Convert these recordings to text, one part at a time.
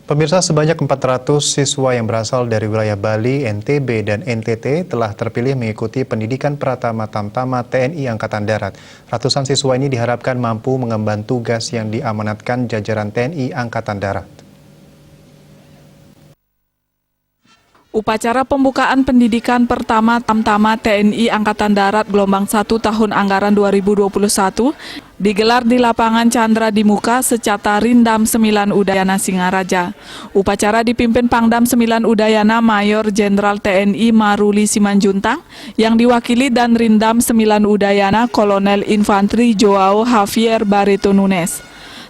Pemirsa, sebanyak 400 siswa yang berasal dari wilayah Bali, NTB, dan NTT telah terpilih mengikuti pendidikan Pratama Tamtama TNI Angkatan Darat. Ratusan siswa ini diharapkan mampu mengemban tugas yang diamanatkan jajaran TNI Angkatan Darat. Upacara pembukaan pendidikan pertama Tamtama TNI Angkatan Darat gelombang 1 tahun anggaran 2021 digelar di lapangan Chandra di Muka Secata Rindam 9 Udayana Singaraja. Upacara dipimpin Pangdam 9 Udayana Mayor Jenderal TNI Maruli Simanjuntang yang diwakili dan Rindam 9 Udayana Kolonel Infantri Joao Javier Barreto Nunes.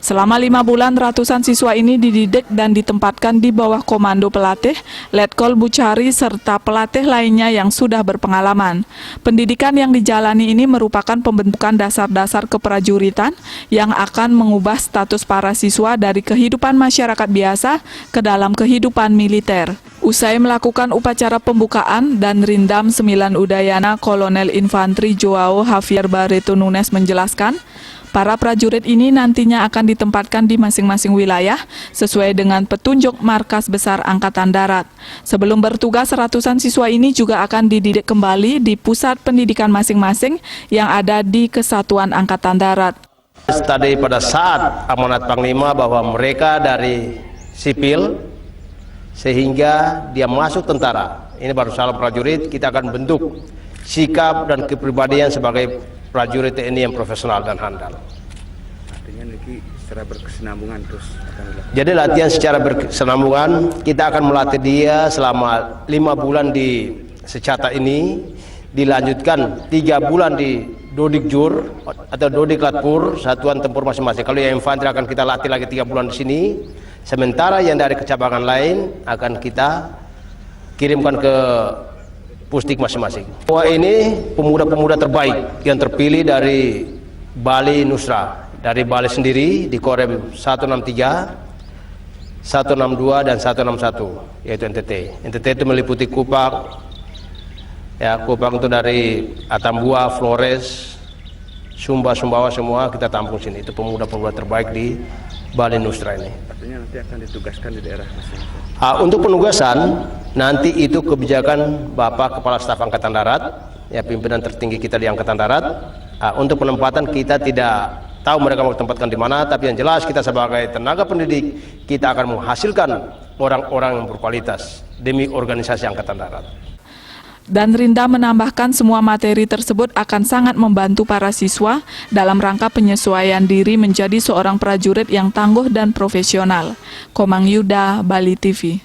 Selama 5 bulan, ratusan siswa ini dididik dan ditempatkan di bawah komando pelatih, Letkol Bucari, serta pelatih lainnya yang sudah berpengalaman. Pendidikan yang dijalani ini merupakan pembentukan dasar-dasar keprajuritan yang akan mengubah status para siswa dari kehidupan masyarakat biasa ke dalam kehidupan militer. Usai melakukan upacara pembukaan dan Rindam 9 Udayana, Kolonel Infantri Joao Javier Barreto Nunes menjelaskan, para prajurit ini nantinya akan ditempatkan di masing-masing wilayah sesuai dengan petunjuk Markas Besar Angkatan Darat. Sebelum bertugas, ratusan siswa ini juga akan dididik kembali di pusat pendidikan masing-masing yang ada di Kesatuan Angkatan Darat. Tadi pada saat amanat Panglima bahwa mereka dari sipil sehingga dia masuk tentara. Ini baru calon prajurit, kita akan bentuk sikap dan kepribadian sebagai prajurit TNI yang profesional dan handal. Artinya ini secara berkesinambungan terus akan dilakukan. Jadi latihan secara berkesinambungan, kita akan melatih dia selama 5 bulan di Secata ini, dilanjutkan 3 bulan di Dodikjur atau Dodiklatpur, satuan tempur masing-masing. Kalau yang infanteri akan kita latih lagi 3 bulan di sini, sementara yang dari kecabangan lain akan kita kirimkan ke pusdik masing-masing. Bahwa ini pemuda-pemuda terbaik yang terpilih dari Bali Nusra, dari Bali sendiri di Korem 163, 162 dan 161, yaitu NTT. NTT itu meliputi Kupang, ya Kupang itu dari Atambua, Flores, Sumba, Sumbawa semua kita tampung sini. Itu pemuda-pemuda terbaik di Bali Nusra ini. Artinya nanti akan ditugaskan di daerah masing-masing. Untuk penugasan, nanti itu kebijakan Bapak Kepala Staf Angkatan Darat, ya pimpinan tertinggi kita di Angkatan Darat. Untuk penempatan kita tidak tahu mereka mau ditempatkan di mana, tapi yang jelas kita sebagai tenaga pendidik, kita akan menghasilkan orang-orang yang berkualitas demi organisasi Angkatan Darat. Dan Rinda menambahkan semua materi tersebut akan sangat membantu para siswa dalam rangka penyesuaian diri menjadi seorang prajurit yang tangguh dan profesional. Komang Yuda, Bali TV.